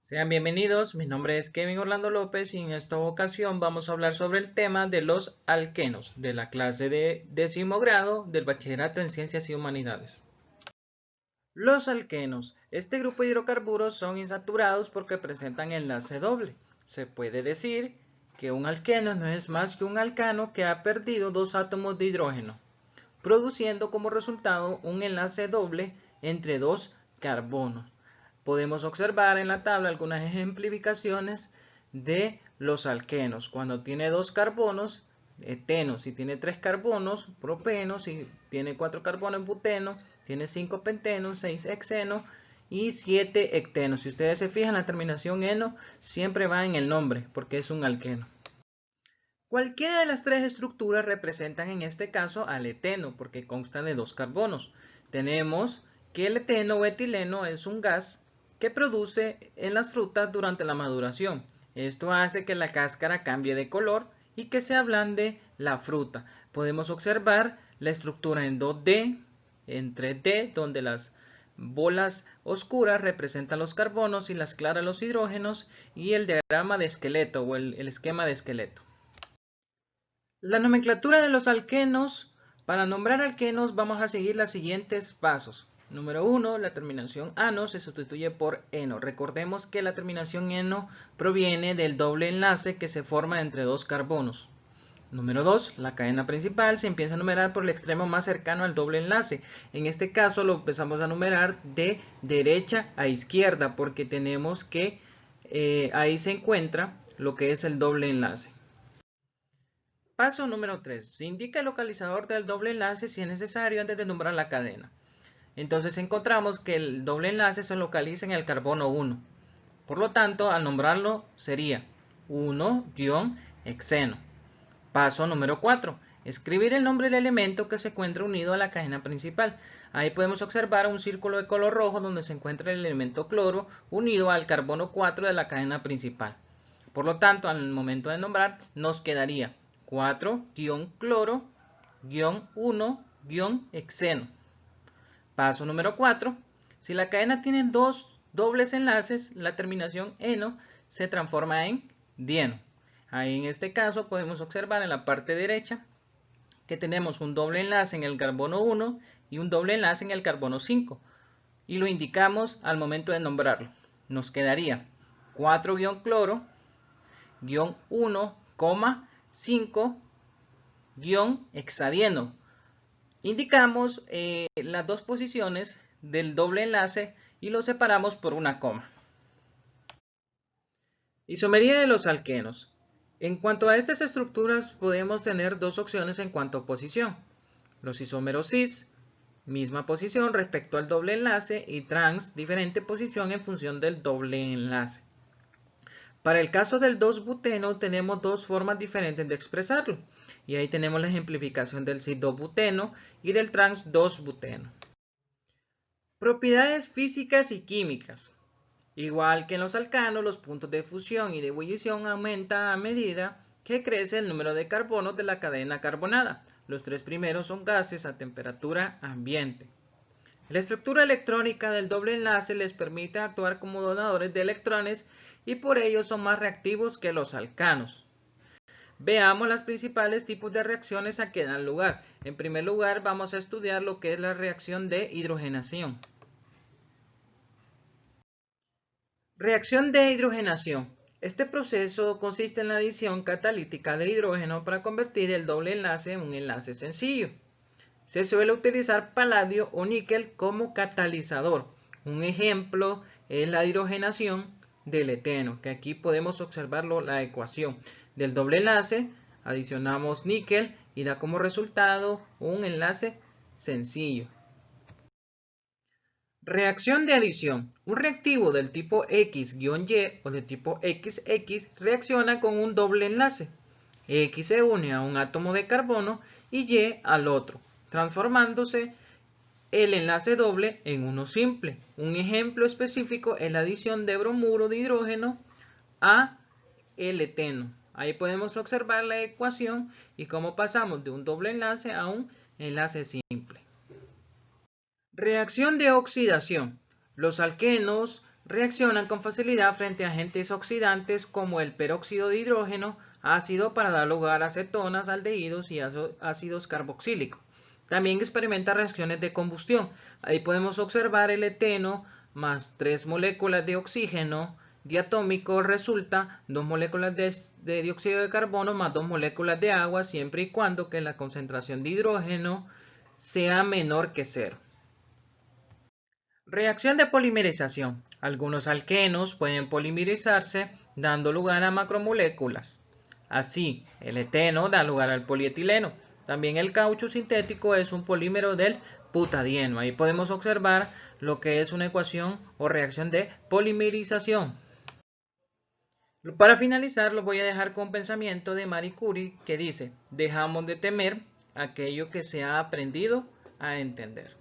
Sean bienvenidos, mi nombre es Kevin Orlando López y en esta ocasión vamos a hablar sobre el tema de los alquenos de la clase de 10º grado del Bachillerato en Ciencias y Humanidades. Los alquenos. Este grupo de hidrocarburos son insaturados porque presentan enlace doble. Se puede decir que un alqueno no es más que un alcano que ha perdido dos átomos de hidrógeno, produciendo como resultado un enlace doble entre dos carbonos. Podemos observar en la tabla algunas ejemplificaciones de los alquenos. Cuando tiene dos carbonos, eteno. Si tiene tres carbonos, propeno. Si tiene cuatro carbonos, buteno. Tiene 5 penteno, 6 hexeno y 7 hecteno. Si ustedes se fijan, la terminación eno siempre va en el nombre porque es un alqueno. Cualquiera de las tres estructuras representan en este caso al eteno porque consta de dos carbonos. Tenemos que el eteno o etileno es un gas que produce en las frutas durante la maduración. Esto hace que la cáscara cambie de color y que se ablande la fruta. Podemos observar la estructura en 2D, en 3D, donde las bolas oscuras representan los carbonos y las claras los hidrógenos, y el diagrama de esqueleto o el esquema de esqueleto. La nomenclatura de los alquenos. Para nombrar alquenos vamos a seguir los siguientes pasos. Número 1, la terminación ano se sustituye por eno. Recordemos que la terminación eno proviene del doble enlace que se forma entre dos carbonos. Número 2, la cadena principal se empieza a numerar por el extremo más cercano al doble enlace. En este caso lo empezamos a numerar de derecha a izquierda porque tenemos que ahí se encuentra lo que es el doble enlace. Paso número 3. Se indica el localizador del doble enlace si es necesario antes de nombrar la cadena. Entonces encontramos que el doble enlace se localiza en el carbono 1. Por lo tanto, al nombrarlo sería 1-hexeno. Paso número 4. Escribir el nombre del elemento que se encuentra unido a la cadena principal. Ahí podemos observar un círculo de color rojo donde se encuentra el elemento cloro unido al carbono 4 de la cadena principal. Por lo tanto, al momento de nombrar, nos quedaría 4-cloro-1-hexeno. Paso número 4. Si la cadena tiene dos dobles enlaces, la terminación eno se transforma en dieno. Ahí en este caso podemos observar en la parte derecha que tenemos un doble enlace en el carbono 1 y un doble enlace en el carbono 5. Y lo indicamos al momento de nombrarlo. Nos quedaría 4-cloro-1,5-hexadieno. Indicamos las dos posiciones del doble enlace y lo separamos por una coma. Isomería de los alquenos. En cuanto a estas estructuras podemos tener dos opciones en cuanto a posición. Los isómeros cis, misma posición respecto al doble enlace, y trans, diferente posición en función del doble enlace. Para el caso del 2-buteno tenemos dos formas diferentes de expresarlo. Y ahí tenemos la ejemplificación del cis-2-buteno y del trans-2-buteno. Propiedades físicas y químicas. Igual que en los alcanos, los puntos de fusión y de ebullición aumentan a medida que crece el número de carbonos de la cadena carbonada. Los tres primeros son gases a temperatura ambiente. La estructura electrónica del doble enlace les permite actuar como donadores de electrones y por ello son más reactivos que los alcanos. Veamos los principales tipos de reacciones a que dan lugar. En primer lugar, vamos a estudiar lo que es la reacción de hidrogenación. Reacción de hidrogenación. Este proceso consiste en la adición catalítica de hidrógeno para convertir el doble enlace en un enlace sencillo. Se suele utilizar paladio o níquel como catalizador. Un ejemplo es la hidrogenación del eteno, que aquí podemos observarlo la ecuación. Del doble enlace adicionamos níquel y da como resultado un enlace sencillo. Reacción de adición. Un reactivo del tipo X-Y o de tipo XX reacciona con un doble enlace. X se une a un átomo de carbono y Y al otro, transformándose el enlace doble en uno simple. Un ejemplo específico es la adición de bromuro de hidrógeno a el eteno. Ahí podemos observar la ecuación y cómo pasamos de un doble enlace a un enlace simple. Reacción de oxidación. Los alquenos Reaccionan con facilidad frente a agentes oxidantes como el peróxido de hidrógeno ácido para dar lugar a cetonas, aldehídos y ácidos carboxílicos. También experimenta reacciones de combustión. Ahí podemos observar el eteno más 3 moléculas de oxígeno diatómico resulta 2 moléculas de dióxido de carbono más 2 moléculas de agua siempre y cuando que la concentración de hidrógeno sea menor que 0. Reacción de polimerización. Algunos alquenos pueden polimerizarse dando lugar a macromoléculas. Así, el eteno da lugar al polietileno. También el caucho sintético es un polímero del butadieno. Ahí podemos observar lo que es una ecuación o reacción de polimerización. Para finalizar, lo voy a dejar con un pensamiento de Marie Curie que dice: dejamos de temer aquello que se ha aprendido a entender.